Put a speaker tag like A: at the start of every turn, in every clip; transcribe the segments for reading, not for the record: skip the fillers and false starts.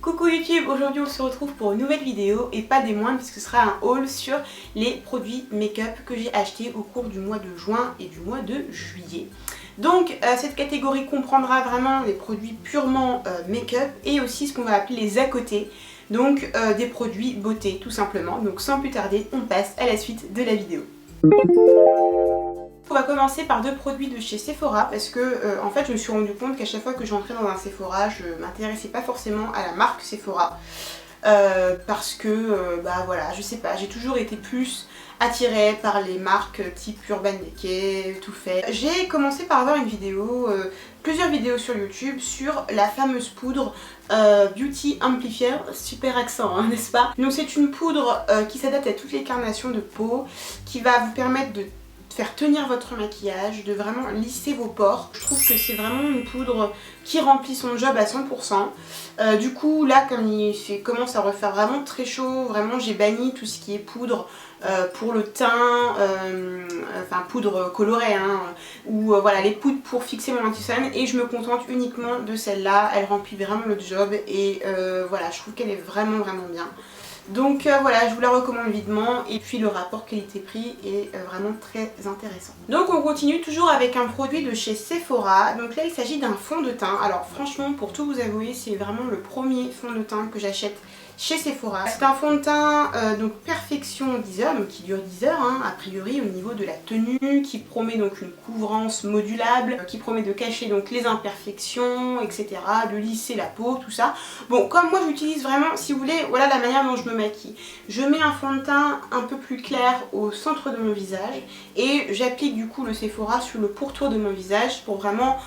A: Coucou YouTube, aujourd'hui on se retrouve pour une nouvelle vidéo et pas des moindres puisque ce sera un haul sur les produits make-up que j'ai achetés au cours du mois de juin et du mois de juillet. Donc cette catégorie comprendra vraiment les produits purement make-up et aussi ce qu'on va appeler les à côté, donc des produits beauté tout simplement. Donc sans plus tarder, on passe à la suite de la vidéo. On va commencer par deux produits de chez Sephora parce que en fait je me suis rendu compte qu'à chaque fois que j'entrais dans un Sephora, je m'intéressais pas forcément à la marque Sephora parce que bah voilà, je sais pas, j'ai toujours été plus attirée par les marques type Urban Decay, Too Faced. J'ai commencé par avoir une vidéo, plusieurs vidéos sur YouTube sur la fameuse poudre Beauty Amplifier, super accent hein, n'est-ce pas? Donc c'est une poudre qui s'adapte à toutes les carnations de peau, qui va vous permettre de faire tenir votre maquillage, de vraiment lisser vos pores. Je trouve que c'est vraiment une poudre qui remplit son job à 100%. Du coup là comme il commence à refaire vraiment très chaud, vraiment j'ai banni tout ce qui est poudre pour le teint, enfin poudre colorée hein, ou voilà les poudres pour fixer mon anti-sun, et je me contente uniquement de celle-là. Elle remplit vraiment le job et voilà, je trouve qu'elle est vraiment bien. Donc voilà, je vous la recommande vivement, et puis le rapport qualité-prix est vraiment très intéressant. Donc on continue toujours avec un produit de chez Sephora. Donc là il s'agit d'un fond de teint. Alors franchement, pour tout vous avouer, c'est vraiment le premier fond de teint que j'achète chez Sephora. C'est un fond de teint donc Perfection 10 heures, donc qui dure 10 heures hein, a priori au niveau de la tenue, qui promet donc une couvrance modulable, qui promet de cacher donc les imperfections, etc., de lisser la peau, tout ça. Bon, comme moi j'utilise vraiment, si vous voulez, voilà la manière dont je me maquille. Je mets un fond de teint un peu plus clair au centre de mon visage et j'applique du coup le Sephora sur le pourtour de mon visage pour vraiment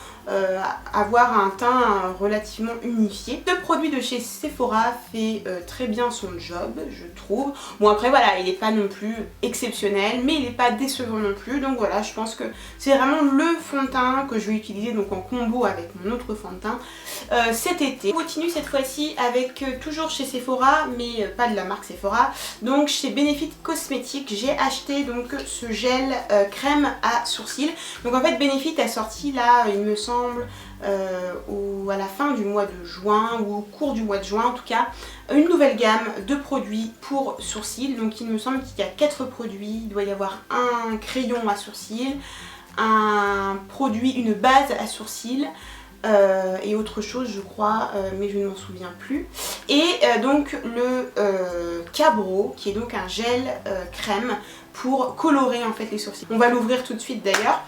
A: avoir un teint relativement unifié. Ce produit de chez Sephora fait très bien son job, je trouve. Bon après voilà, il n'est pas non plus exceptionnel, mais il n'est pas décevant non plus. Donc voilà, je pense que c'est vraiment le fond de teint que je vais utiliser donc en combo avec mon autre fond de teint cet été. On continue cette fois-ci avec toujours chez Sephora, mais pas de la marque Sephora. Donc chez Benefit Cosmetics, j'ai acheté donc ce gel crème à sourcils. Donc en fait Benefit a sorti là, il me semble à la fin du mois de juin ou au cours du mois de juin en tout cas, une nouvelle gamme de produits pour sourcils. Donc il me semble qu'il y a 4 produits, il doit y avoir un crayon à sourcils, un produit, une base à sourcils et autre chose je crois, mais je ne m'en souviens plus. Et donc le Cabro qui est donc un gel crème pour colorer en fait les sourcils. On va l'ouvrir tout de suite d'ailleurs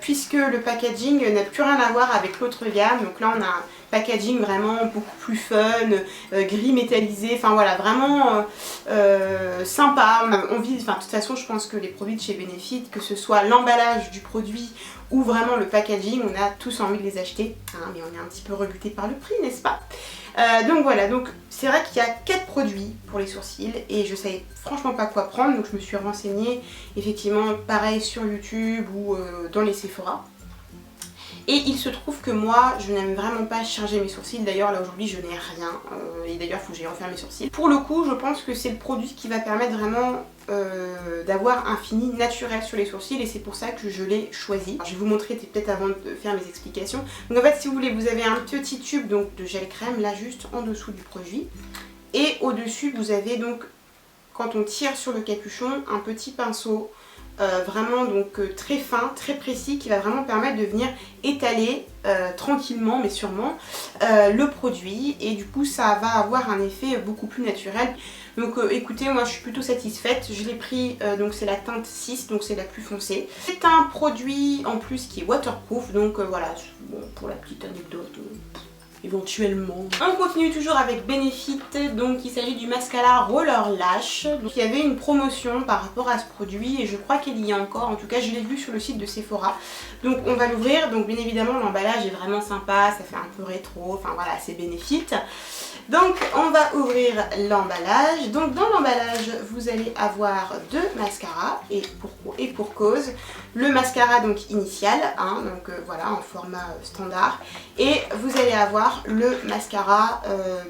A: puisque le packaging n'a plus rien à voir avec l'autre gamme. Donc là on a un packaging vraiment beaucoup plus fun, gris métallisé, enfin voilà, vraiment sympa. On vise, enfin de toute façon je pense que les produits de chez Benefit, que ce soit l'emballage du produit ou vraiment le packaging, on a tous envie de les acheter hein, mais on est un petit peu rebuté par le prix, n'est-ce pas? Donc voilà, donc c'est vrai qu'il y a 4 produits pour les sourcils et je savais franchement pas quoi prendre, donc je me suis renseignée effectivement pareil sur YouTube ou dans les Sephora. Et il se trouve que moi je n'aime vraiment pas charger mes sourcils. D'ailleurs là aujourd'hui je n'ai rien et d'ailleurs il faut que j'aille refaire mes sourcils. Pour le coup je pense que c'est le produit qui va permettre vraiment d'avoir un fini naturel sur les sourcils, et c'est pour ça que je l'ai choisi. Alors, je vais vous montrer peut-être avant de faire mes explications. Donc en fait si vous voulez, vous avez un petit tube donc de gel crème là juste en dessous du produit, et au dessus vous avez donc, quand on tire sur le capuchon, un petit pinceau vraiment donc très fin, très précis, qui va vraiment permettre de venir étaler tranquillement mais sûrement le produit, et du coup ça va avoir un effet beaucoup plus naturel. Donc écoutez, moi je suis plutôt satisfaite. Je l'ai pris, donc c'est la teinte 6, donc c'est la plus foncée. C'est un produit en plus qui est waterproof, donc voilà, bon, pour la petite anecdote éventuellement. On continue toujours avec Benefit, donc il s'agit du mascara Roller Lash. Donc il y avait une promotion par rapport à ce produit et je crois qu'il y a encore, en tout cas je l'ai vu sur le site de Sephora. Donc on va l'ouvrir. Donc bien évidemment l'emballage est vraiment sympa, ça fait un peu rétro, enfin voilà, c'est Benefit. Donc on va ouvrir l'emballage. Donc dans l'emballage vous allez avoir deux mascaras, et pour cause. Le mascara donc initial, hein, donc voilà, en format standard, et vous allez avoir le mascara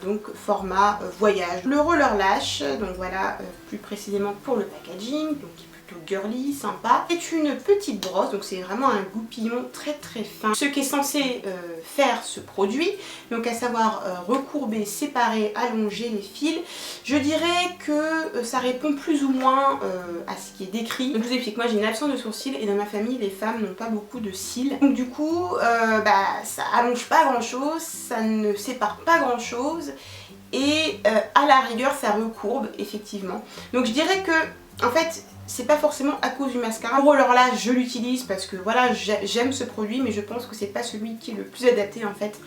A: donc format voyage. Le Roller Lash, donc voilà plus précisément pour le packaging, donc qui est plutôt girly, sympa. C'est une petite brosse, donc c'est vraiment un goupillon très très fin. Ce qu'est censé faire ce produit, donc à savoir recourber, séparer, allonger les fils, je dirais que ça répond plus ou moins à ce qui est décrit. Donc je vous explique, moi j'ai une absence de sourcils et dans ma famille les femmes n'ont pas beaucoup de cils. Donc du coup ça allonge pas grand chose, ça ne sépare pas grand chose et à la rigueur ça recourbe effectivement. Donc je dirais que en fait c'est pas forcément à cause du mascara. Pour alors là je l'utilise parce que voilà j'aime ce produit, mais je pense que c'est pas celui qui est le plus adapté en fait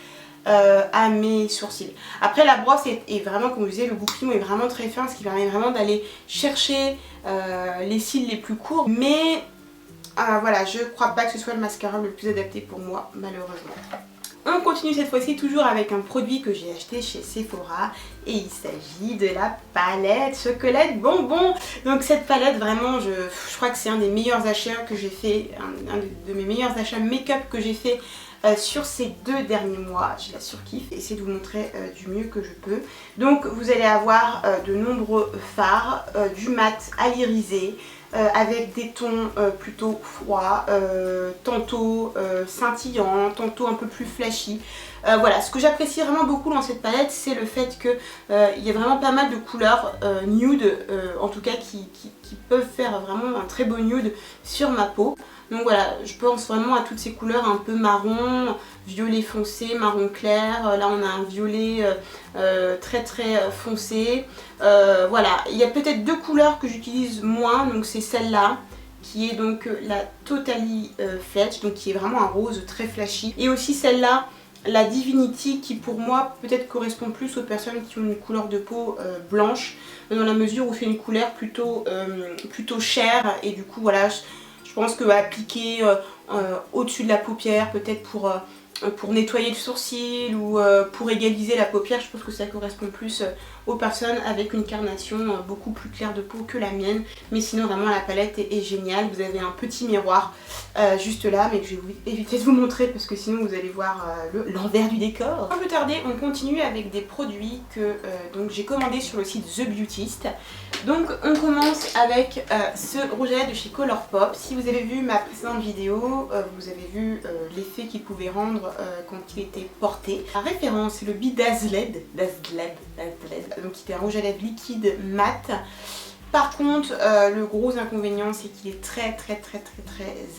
A: à mes sourcils. Après la brosse est vraiment, comme je disais, le goupillon est vraiment très fin, ce qui permet vraiment d'aller chercher les cils les plus courts, mais voilà, je crois pas que ce soit le mascara le plus adapté pour moi malheureusement. On continue cette fois-ci toujours avec un produit que j'ai acheté chez Sephora et il s'agit de la palette Chocolate Bonbon. Donc cette palette vraiment je crois que c'est un des meilleurs achats que j'ai fait, un de mes meilleurs achats make-up que j'ai fait sur ces 2 derniers mois. Je la surkiffe et essayer de vous montrer du mieux que je peux. Donc vous allez avoir de nombreux fards, du mat à l'irisé, avec des tons plutôt froids, tantôt scintillants, tantôt un peu plus flashy. Voilà, ce que j'apprécie vraiment beaucoup dans cette palette, c'est le fait qu'il y a vraiment pas mal de couleurs nude, en tout cas qui peuvent faire vraiment un très beau nude sur ma peau. Donc voilà, je pense vraiment à toutes ces couleurs un peu marron, violet foncé, marron clair. Là on a un violet très très foncé. Voilà, il y a peut-être 2 couleurs que j'utilise moins, donc c'est celle-là qui est donc la Totally Fletch, donc qui est vraiment un rose très flashy. Et aussi celle-là, la Divinity, qui pour moi peut-être correspond plus aux personnes qui ont une couleur de peau blanche, dans la mesure où c'est une couleur plutôt chère et du coup voilà, je pense que appliquer au-dessus de la paupière, peut-être pour nettoyer le sourcil ou pour égaliser la paupière, je pense que ça correspond plus aux personnes avec une carnation beaucoup plus claire de peau que la mienne. Mais sinon vraiment la palette est géniale. Vous avez un petit miroir juste là, mais que je vais éviter de vous montrer parce que sinon vous allez voir l'envers du décor. Sans plus tarder, on continue avec des produits que donc j'ai commandé sur le site The Beautist. Donc on commence avec ce rouge à lèvres de chez Colourpop. Si vous avez vu ma précédente vidéo, vous avez vu l'effet qu'il pouvait rendre quand il était porté. La référence c'est le Bedazzled, donc qui était un rouge à lèvres liquide mat. Par contre, le gros inconvénient, c'est qu'il est très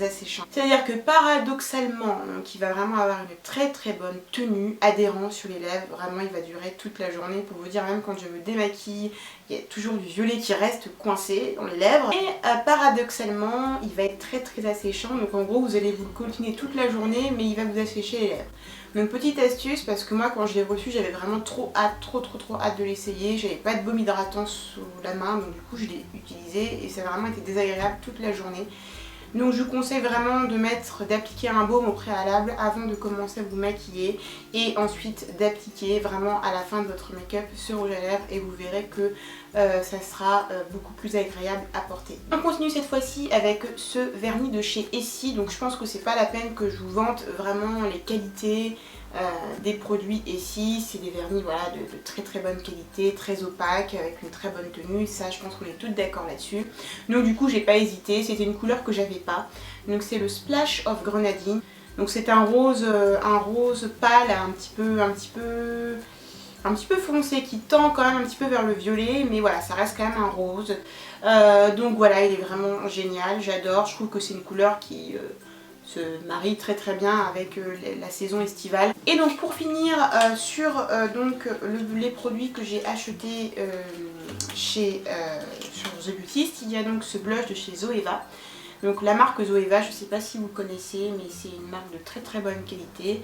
A: asséchant. C'est-à-dire que paradoxalement, donc il va vraiment avoir une très bonne tenue, adhérent sur les lèvres. Vraiment, il va durer toute la journée. Pour vous dire, même quand je me démaquille, il y a toujours du violet qui reste coincé dans les lèvres. Et paradoxalement, il va être très asséchant. Donc en gros, vous allez vous le coltiner toute la journée, mais il va vous assécher les lèvres. Donc petite astuce, parce que moi quand je l'ai reçu j'avais vraiment trop hâte de l'essayer. J'avais pas de baume hydratant sous la main, donc du coup je l'ai utilisé et ça a vraiment été désagréable toute la journée. Donc je vous conseille vraiment d'appliquer un baume au préalable avant de commencer à vous maquiller et ensuite d'appliquer vraiment à la fin de votre make-up ce rouge à lèvres et vous verrez que ça sera beaucoup plus agréable à porter. On continue cette fois-ci avec ce vernis de chez Essie. Donc je pense que c'est pas la peine que je vous vante vraiment les qualités des produits Essie. C'est des vernis voilà, de très bonne qualité, très opaques, avec une très bonne tenue. Ça je pense qu'on est toutes d'accord là-dessus. Donc du coup j'ai pas hésité, c'était une couleur que j'avais pas. Donc c'est le Splash of Grenadine. Donc c'est un rose pâle, un petit peu foncé qui tend quand même un petit peu vers le violet, mais voilà, ça reste quand même un rose. Donc voilà, il est vraiment génial, j'adore. Je trouve que c'est une couleur qui se marie très bien avec la saison estivale. Et donc pour finir sur les produits que j'ai achetés sur The Beautist, il y a donc ce blush de chez Zoeva. Donc la marque Zoeva, je ne sais pas si vous connaissez, mais c'est une marque de très bonne qualité,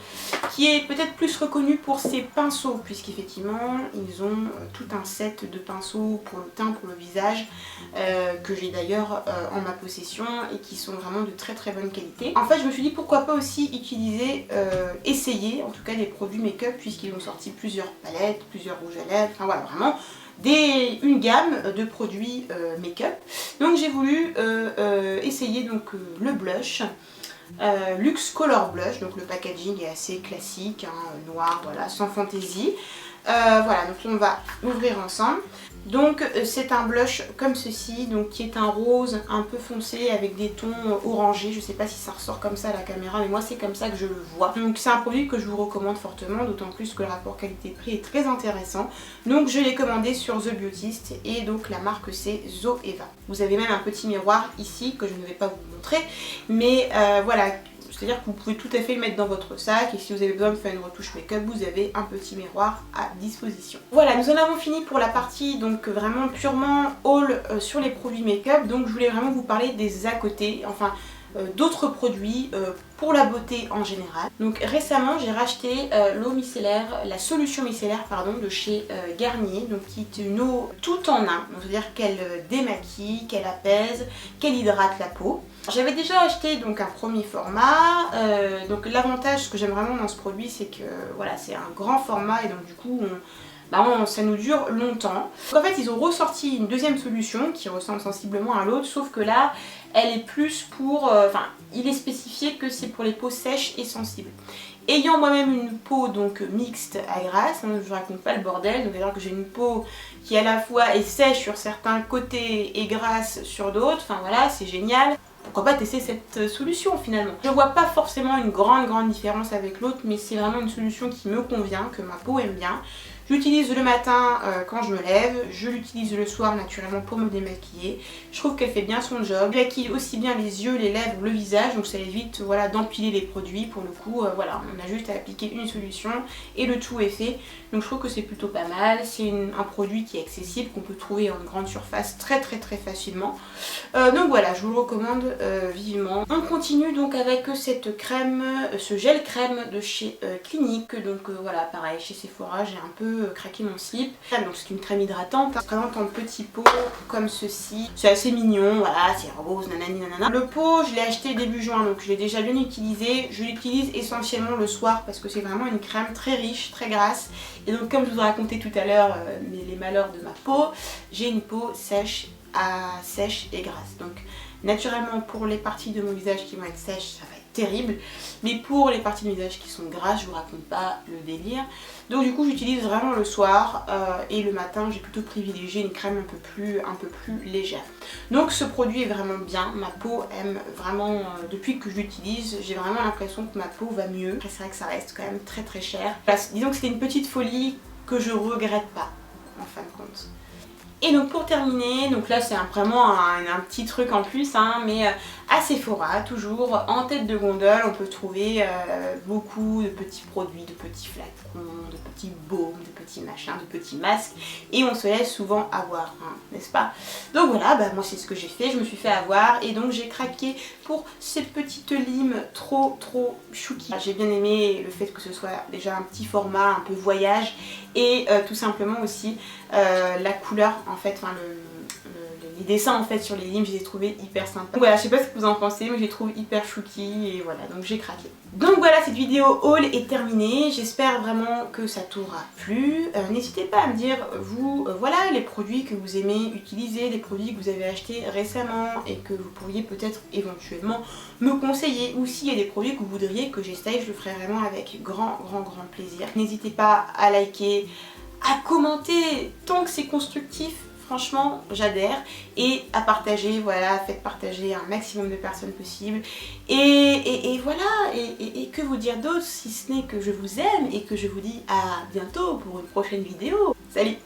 A: qui est peut-être plus reconnue pour ses pinceaux, puisqu'effectivement ils ont tout un set de pinceaux pour le teint, pour le visage, que j'ai d'ailleurs en ma possession et qui sont vraiment de très bonne qualité. En fait je me suis dit pourquoi pas aussi essayer en tout cas des produits make-up, puisqu'ils ont sorti plusieurs palettes, plusieurs rouges à lèvres, enfin voilà vraiment une gamme de produits make-up. Donc j'ai voulu essayer le blush, Luxe Color Blush. Donc le packaging est assez classique, hein, noir, voilà, sans fantaisie. Voilà, donc on va l'ouvrir ensemble. Donc c'est un blush comme ceci, donc qui est un rose un peu foncé avec des tons orangés. Je sais pas si ça ressort comme ça à la caméra, mais moi c'est comme ça que je le vois. Donc c'est un produit que je vous recommande fortement, d'autant plus que le rapport qualité-prix est très intéressant. Donc je l'ai commandé sur The Beautist et donc la marque c'est Zoeva. Vous avez même un petit miroir ici que je ne vais pas vous montrer, mais voilà. C'est-à-dire que vous pouvez tout à fait le mettre dans votre sac et si vous avez besoin de faire une retouche make-up, vous avez un petit miroir à disposition. Voilà, nous en avons fini pour la partie donc vraiment purement haul sur les produits make-up. Donc je voulais vraiment vous parler des à côté, enfin d'autres produits pour la beauté en général. Donc récemment j'ai racheté l'eau micellaire, la solution micellaire pardon de chez Garnier, donc qui est une eau tout en un, donc c'est-à-dire qu'elle démaquille, qu'elle apaise, qu'elle hydrate la peau. J'avais déjà acheté donc un premier format, donc l'avantage, ce que j'aime vraiment dans ce produit, c'est que voilà, c'est un grand format et donc du coup ça nous dure longtemps. Donc, en fait ils ont ressorti une deuxième solution qui ressemble sensiblement à l'autre, sauf que là elle est plus pour, il est spécifié que c'est pour les peaux sèches et sensibles. Ayant moi-même une peau donc mixte à grasse, hein, je ne raconte pas le bordel, donc alors que j'ai une peau qui à la fois est sèche sur certains côtés et grasse sur d'autres, enfin voilà, c'est génial. Pourquoi pas tester cette solution finalement. Je vois pas forcément une grande différence avec l'autre, mais c'est vraiment une solution qui me convient, que ma peau aime bien. J'utilise le matin quand je me lève, je l'utilise le soir naturellement pour me démaquiller. Je trouve qu'elle fait bien son job. Elle maquille aussi bien les yeux, les lèvres, le visage, donc ça évite voilà, d'empiler les produits. Pour le coup, voilà, on a juste à appliquer une solution et le tout est fait. Donc je trouve que c'est plutôt pas mal. C'est un produit qui est accessible, qu'on peut trouver en grande surface très facilement. Donc voilà, je vous le recommande vivement. On continue donc avec cette crème, ce gel crème de chez Clinique. Donc voilà, pareil, chez Sephora, j'ai un peu craqué mon slip. Donc c'est une crème hydratante, ça se présente en petit pot comme ceci. C'est assez mignon, voilà, c'est rose, nanani nanana. Le pot, je l'ai acheté début juin, donc je l'ai déjà bien utilisé. Je l'utilise essentiellement le soir parce que c'est vraiment une crème très riche, très grasse. Et donc comme je vous ai raconté tout à l'heure les malheurs de ma peau, j'ai une peau sèche et grasse. Donc naturellement pour les parties de mon visage qui vont être sèches, ça va être terrible. Mais pour les parties de mon visage qui sont grasses, je vous raconte pas le délire. Donc du coup j'utilise vraiment le soir et le matin j'ai plutôt privilégié une crème un peu plus légère. Donc ce produit est vraiment bien, ma peau aime vraiment, depuis que je l'utilise, j'ai vraiment l'impression que ma peau va mieux. Après c'est vrai que ça reste quand même très cher. Disons que c'était une petite folie que je regrette pas en fin de compte. Et donc pour terminer, donc là c'est vraiment un petit truc en plus, hein, mais à Sephora, toujours en tête de gondole, on peut trouver beaucoup de petits produits, de petits flacons, de petits baumes, de petits machins, de petits masques, et on se laisse souvent avoir, hein, n'est-ce pas? Donc voilà, moi c'est ce que j'ai fait, je me suis fait avoir, et donc j'ai craqué pour cette petite lime trop chouki. J'ai bien aimé le fait que ce soit déjà un petit format, un peu voyage, et tout simplement aussi la couleur en fait, enfin les dessins en fait sur les limes, je les ai trouvés hyper sympas. Donc voilà, je sais pas ce que vous en pensez, mais je les trouve hyper chouki et voilà, donc j'ai craqué. Donc voilà, cette vidéo haul est terminée, j'espère vraiment que ça t'aura plu. N'hésitez pas à me dire, vous, voilà les produits que vous aimez utiliser, des produits que vous avez achetés récemment et que vous pourriez peut-être éventuellement me conseiller, ou s'il y a des produits que vous voudriez que j'essaye, je le ferai vraiment avec grand plaisir. N'hésitez pas à liker, à commenter, tant que c'est constructif, franchement j'adhère, et à partager, voilà, faites partager un maximum de personnes possible, et voilà, et que vous dire d'autre si ce n'est que je vous aime et que je vous dis à bientôt pour une prochaine vidéo. Salut!